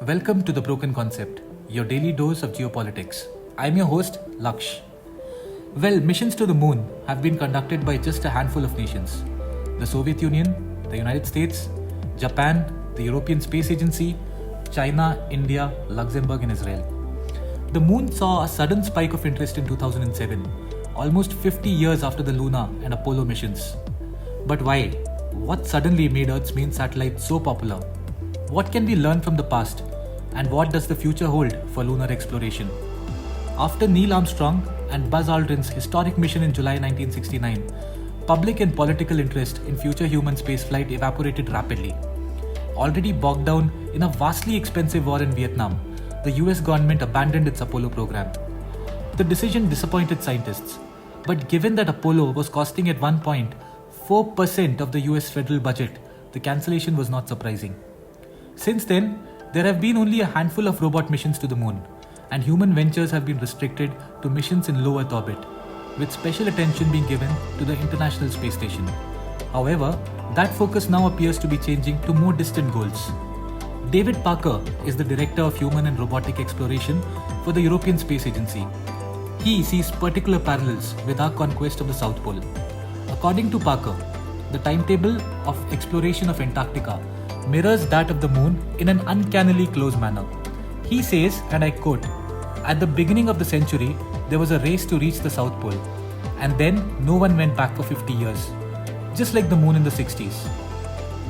Welcome to The Broken Concept, your daily dose of geopolitics. I'm your host, Laksh. Well, missions to the moon have been conducted by just a handful of nations: the Soviet Union, the United States, Japan, the European Space Agency, China, India, Luxembourg, and Israel. The moon saw a sudden spike of interest in 2007, almost 50 years after the Lunar and Apollo missions. But why? What suddenly made Earth's main satellite so popular? What can we learn from the past? And what does the future hold for lunar exploration? After Neil Armstrong and Buzz Aldrin's historic mission in July 1969, public and political interest in future human spaceflight evaporated rapidly. Already bogged down in a vastly expensive war in Vietnam, the US government abandoned its Apollo program. The decision disappointed scientists, but given that Apollo was costing at one point 4% of the US federal budget, the cancellation was not surprising. Since then, there have been only a handful of robot missions to the moon, and human ventures have been restricted to missions in low Earth orbit, with special attention being given to the International Space Station. However, that focus now appears to be changing to more distant goals. David Parker is the Director of Human and Robotic Exploration for the European Space Agency. He sees particular parallels with our conquest of the South Pole. According to Parker, the timetable of exploration of Antarctica mirrors that of the moon in an uncannily close manner. He says, and I quote, "At the beginning of the century, there was a race to reach the South Pole, and then no one went back for 50 years, just like the moon in the 60s.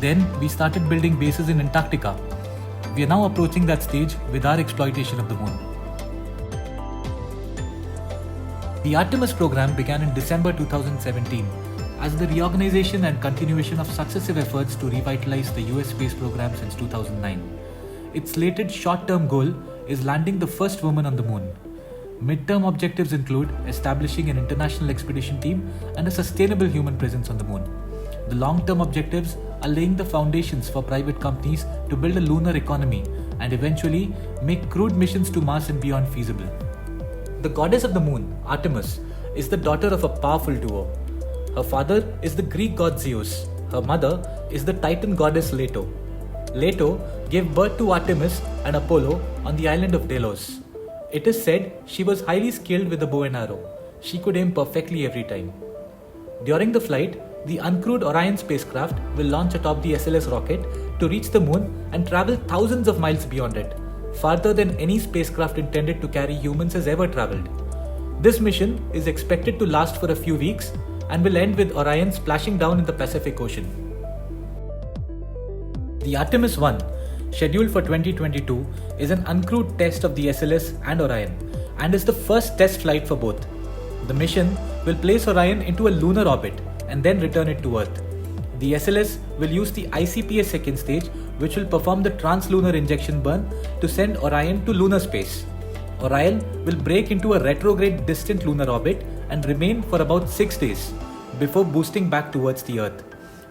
Then we started building bases in Antarctica. We are now approaching that stage with our exploitation of the moon." The ARTEMIS program began in December 2017 as the reorganization and continuation of successive efforts to revitalize the US space program since 2009. Its slated short-term goal is landing the first woman on the moon. Mid-term objectives include establishing an international expedition team and a sustainable human presence on the moon. The long-term objectives are laying the foundations for private companies to build a lunar economy and eventually make crewed missions to Mars and beyond feasible. The goddess of the moon, Artemis, is the daughter of a powerful duo. Her father is the Greek god Zeus. Her mother is the Titan goddess Leto. Leto gave birth to Artemis and Apollo on the island of Delos. It is said she was highly skilled with the bow and arrow. She could aim perfectly every time. During the flight, the uncrewed Orion spacecraft will launch atop the SLS rocket to reach the moon and travel thousands of miles beyond it, farther than any spacecraft intended to carry humans has ever traveled. This mission is expected to last for a few weeks and will end with Orion splashing down in the Pacific Ocean. The Artemis 1, scheduled for 2022, is an uncrewed test of the SLS and Orion and is the first test flight for both. The mission will place Orion into a lunar orbit and then return it to Earth. The SLS will use the ICPS second stage, which will perform the translunar injection burn to send Orion to lunar space. Orion will break into a retrograde distant lunar orbit and remain for about 6 days before boosting back towards the Earth.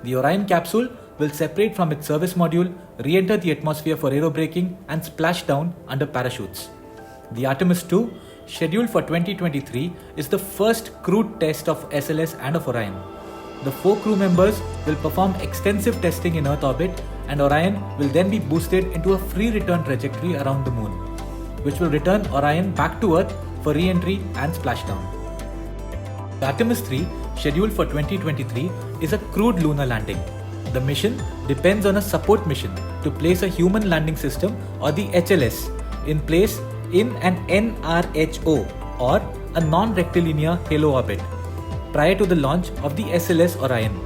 The Orion capsule will separate from its service module, re-enter the atmosphere for aerobraking and splash down under parachutes. The Artemis 2, scheduled for 2023, is the first crewed test of SLS and of Orion. The 4 crew members will perform extensive testing in Earth orbit, and Orion will then be boosted into a free return trajectory around the moon, which will return Orion back to Earth for re-entry and splashdown. The Artemis 3, scheduled for 2023, is a crewed lunar landing. The mission depends on a support mission to place a human landing system, or the HLS, in place in an NRHO, or a non-rectilinear halo orbit, prior to the launch of the SLS Orion.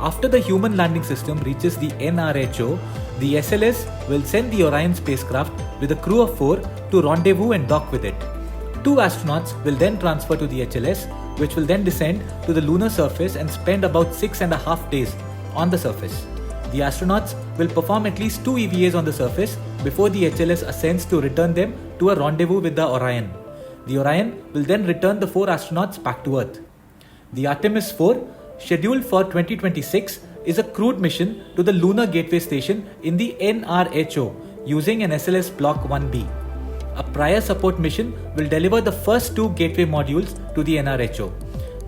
After the human landing system reaches the NRHO, the SLS will send the Orion spacecraft with a crew of 4 to rendezvous and dock with it. 2 astronauts will then transfer to the HLS, which will then descend to the lunar surface and spend about 6.5 days on the surface. The astronauts will perform at least 2 EVAs on the surface before the HLS ascends to return them to a rendezvous with the Orion. The Orion will then return the 4 astronauts back to Earth. The Artemis 4, scheduled for 2026, is a crewed mission to the Lunar Gateway Station in the NRHO using an SLS Block 1B. A prior support mission will deliver the first 2 gateway modules to the NRHO.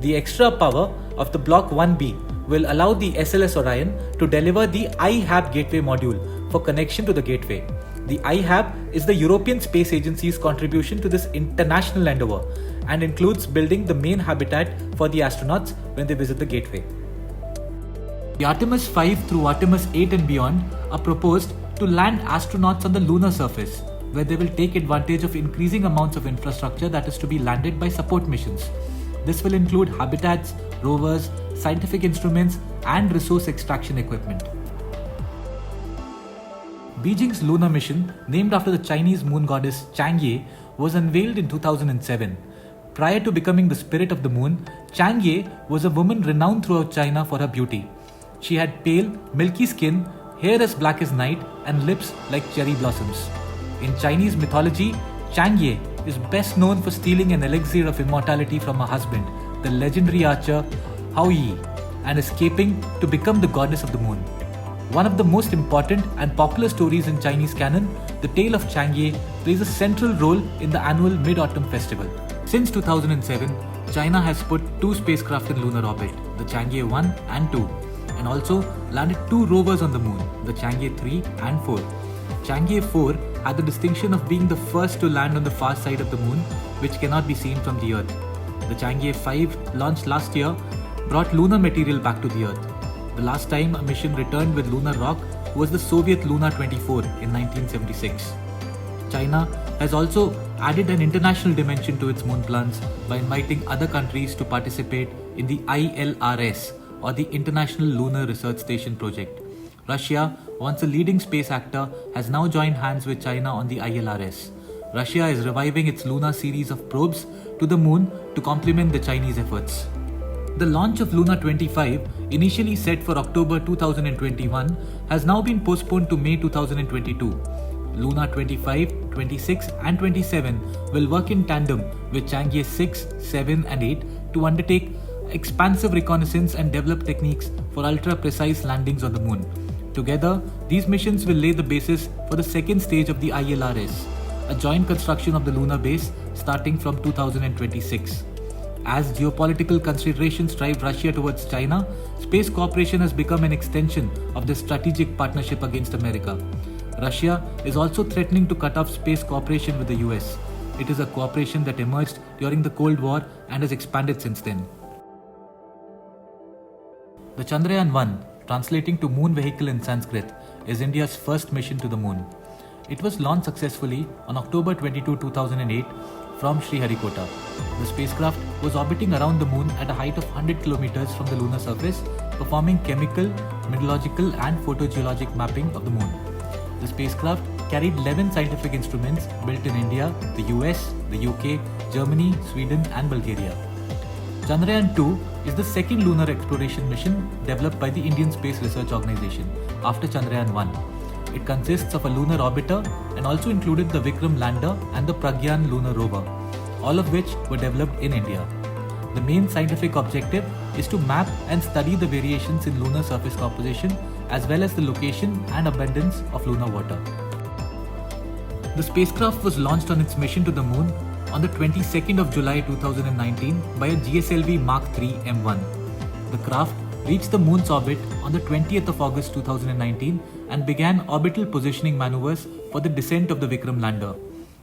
The extra power of the Block 1B will allow the SLS Orion to deliver the IHAB gateway module for connection to the gateway. The IHAB is the European Space Agency's contribution to this international endeavour and includes building the main habitat for the astronauts when they visit the gateway. The Artemis 5 through Artemis 8 and beyond are proposed to land astronauts on the lunar surface, where they will take advantage of increasing amounts of infrastructure that is to be landed by support missions. This will include habitats, rovers, scientific instruments, and resource extraction equipment. Beijing's lunar mission, named after the Chinese moon goddess Chang'e, was unveiled in 2007. Prior to becoming the spirit of the moon, Chang'e was a woman renowned throughout China for her beauty. She had pale, milky skin, hair as black as night, and lips like cherry blossoms. In Chinese mythology, Chang'e is best known for stealing an elixir of immortality from her husband, the legendary archer Hao Yi, and escaping to become the goddess of the moon. One of the most important and popular stories in Chinese canon, the tale of Chang'e, plays a central role in the annual Mid-Autumn Festival. Since 2007, China has put 2 spacecraft in lunar orbit, the Chang'e 1 and 2, and also landed 2 rovers on the moon, the Chang'e 3 and 4. Chang'e 4 had the distinction of being the first to land on the far side of the moon, which cannot be seen from the Earth. The Chang'e 5, launched last year, brought lunar material back to the Earth. The last time a mission returned with lunar rock was the Soviet Lunar 24 in 1976. China has also added an international dimension to its moon plans by inviting other countries to participate in the ILRS, or the International Lunar Research Station project. Russia, once a leading space actor, has now joined hands with China on the ILRS. Russia is reviving its lunar series of probes to the moon to complement the Chinese efforts. The launch of Luna 25, initially set for October 2021, has now been postponed to May 2022. Luna 25, 26 and 27 will work in tandem with Chang'e 6, 7 and 8 to undertake expansive reconnaissance and develop techniques for ultra-precise landings on the moon. Together, these missions will lay the basis for the second stage of the ILRS, a joint construction of the lunar base starting from 2026. As geopolitical considerations drive Russia towards China, space cooperation has become an extension of the strategic partnership against America. Russia is also threatening to cut off space cooperation with the US. It is a cooperation that emerged during the Cold War and has expanded since then. The Chandrayaan-1, translating to Moon Vehicle in Sanskrit, is India's first mission to the moon. It was launched successfully on October 22, 2008 from Sriharikota. The spacecraft was orbiting around the moon at a height of 100 kilometers from the lunar surface, performing chemical, meteorological and photogeologic mapping of the moon. The spacecraft carried 11 scientific instruments built in India, the US, the UK, Germany, Sweden and Bulgaria. Chandrayaan-2 is the second lunar exploration mission developed by the Indian Space Research Organisation after Chandrayaan-1. It consists of a lunar orbiter and also included the Vikram lander and the Pragyan lunar rover, all of which were developed in India. The main scientific objective is to map and study the variations in lunar surface composition as well as the location and abundance of lunar water. The spacecraft was launched on its mission to the moon on the 22nd of July 2019 by a GSLV Mark III M1. The craft reached the moon's orbit on the 20th of August 2019 and began orbital positioning maneuvers for the descent of the Vikram lander.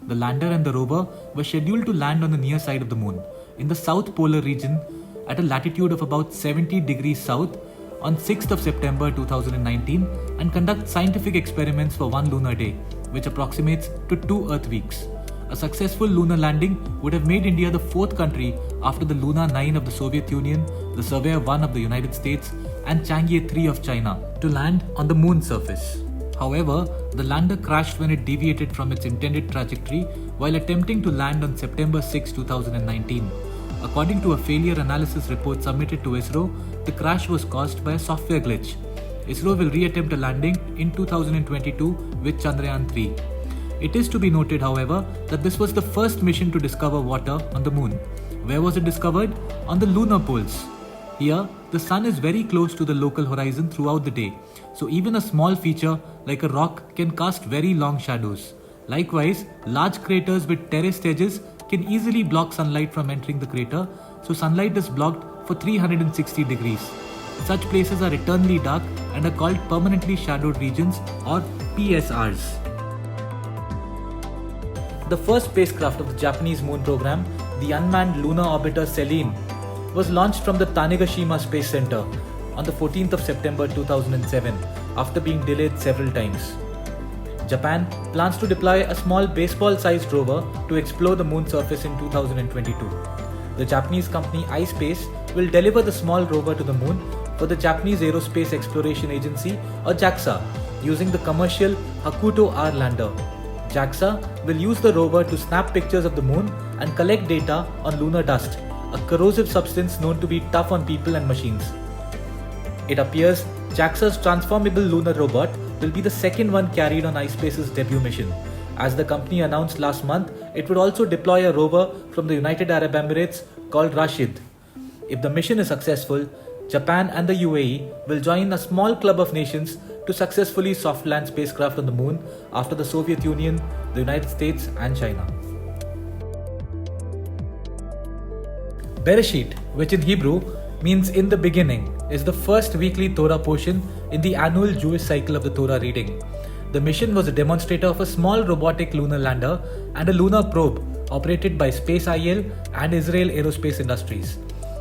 The lander and the rover were scheduled to land on the near side of the moon, in the south polar region at a latitude of about 70 degrees south on 6th of September 2019 and conduct scientific experiments for 1 lunar day, which approximates to 2 Earth weeks. A successful lunar landing would have made India the 4th country after the Luna 9 of the Soviet Union, the Surveyor 1 of the United States and Chang'e 3 of China to land on the moon's surface. However, the lander crashed when it deviated from its intended trajectory while attempting to land on September 6, 2019. According to a failure analysis report submitted to ISRO, the crash was caused by a software glitch. ISRO will re-attempt a landing in 2022 with Chandrayaan-3. It is to be noted, however, that this was the first mission to discover water on the moon. Where was it discovered? On the lunar poles. Here, the sun is very close to the local horizon throughout the day, so even a small feature like a rock can cast very long shadows. Likewise, large craters with terraced edges can easily block sunlight from entering the crater, so sunlight is blocked for 360 degrees. Such places are eternally dark and are called permanently shadowed regions or PSRs. the first spacecraft of the Japanese moon program, the unmanned lunar orbiter Selene, was launched from the Tanegashima Space Center on the 14th of September 2007 after being delayed several times. Japan plans to deploy a small baseball-sized rover to explore the moon surface in 2022. The Japanese company iSpace will deliver the small rover to the moon for the Japanese Aerospace Exploration Agency or JAXA using the commercial Hakuto R lander. JAXA will use the rover to snap pictures of the moon and collect data on lunar dust, a corrosive substance known to be tough on people and machines. It appears JAXA's transformable lunar robot will be the second one carried on iSpace's debut mission. As the company announced last month, it would also deploy a rover from the United Arab Emirates called Rashid. If the mission is successful, Japan and the UAE will join a small club of nations to successfully soft land spacecraft on the moon after the Soviet Union, the United States and China. Bereshit, which in Hebrew means in the beginning, is the first weekly Torah portion in the annual Jewish cycle of the Torah reading. The mission was a demonstrator of a small robotic lunar lander and a lunar probe operated by Space IL and Israel Aerospace Industries.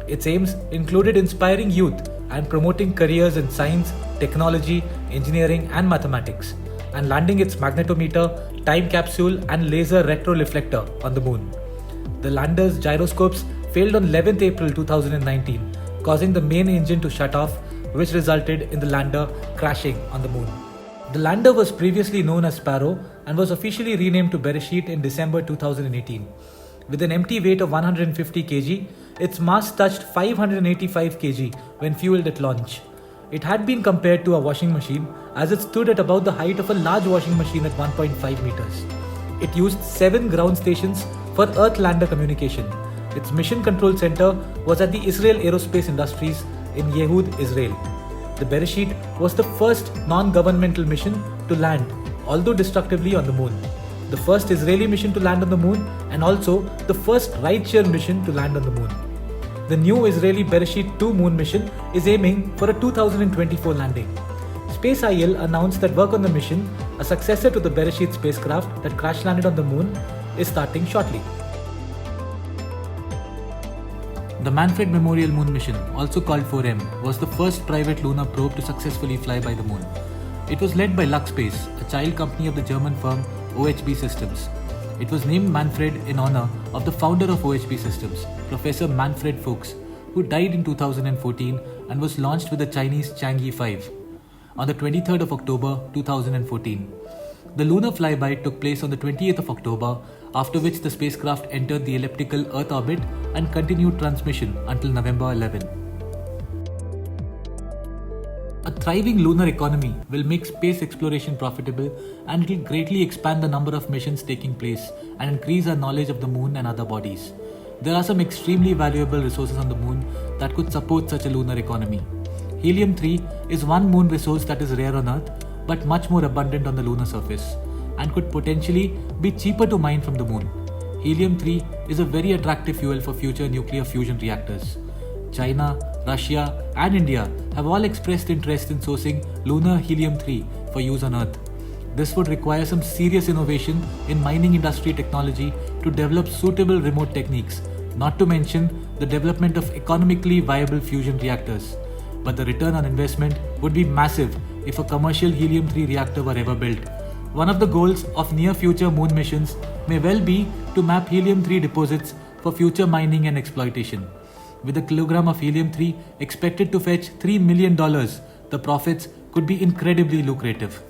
Its aims included inspiring youth and promoting careers in science, technology, engineering and mathematics, and landing its magnetometer, time capsule and laser retroreflector on the moon. The lander's gyroscopes failed on 11th April 2019, causing the main engine to shut off, which resulted in the lander crashing on the moon. The lander was previously known as Sparrow and was officially renamed to Bereshit in December 2018. With an empty weight of 150 kg, its mass touched 585 kg when fueled at launch. It had been compared to a washing machine as it stood at about the height of a large washing machine at 1.5 meters. It used 7 ground stations for Earth-lander communication. Its mission control center was at the Israel Aerospace Industries in Yehud, Israel. The Bereshit was the first non-governmental mission to land, although destructively, on the moon. The first Israeli mission to land on the moon and also the first rideshare mission to land on the moon. The new Israeli Bereshit 2 moon mission is aiming for a 2024 landing. Space IL announced that work on the mission, a successor to the Bereshit spacecraft that crash landed on the moon, is starting shortly. The Manfred Memorial Moon Mission, also called 4M, was the first private lunar probe to successfully fly by the moon. It was led by LuxSpace, a child company of the German firm OHB Systems. It was named Manfred in honor of the founder of OHB Systems, Professor Manfred Fuchs, who died in 2014 and was launched with the Chinese Chang'e 5 on the 23rd of October 2014. The lunar flyby took place on the 28th of October, after which the spacecraft entered the elliptical Earth orbit and continued transmission until November 11. A thriving lunar economy will make space exploration profitable, and it will greatly expand the number of missions taking place and increase our knowledge of the moon and other bodies. There are some extremely valuable resources on the moon that could support such a lunar economy. Helium-3 is one moon resource that is rare on Earth, but much more abundant on the lunar surface, and could potentially be cheaper to mine from the moon. Helium-3 is a very attractive fuel for future nuclear fusion reactors. China, Russia and India have all expressed interest in sourcing lunar helium-3 for use on Earth. This would require some serious innovation in mining industry technology to develop suitable remote techniques, not to mention the development of economically viable fusion reactors. But the return on investment would be massive if a commercial helium-3 reactor were ever built. One of the goals of near-future moon missions may well be to map helium-3 deposits for future mining and exploitation. With a kilogram of helium-3 expected to fetch $3 million, the profits could be incredibly lucrative.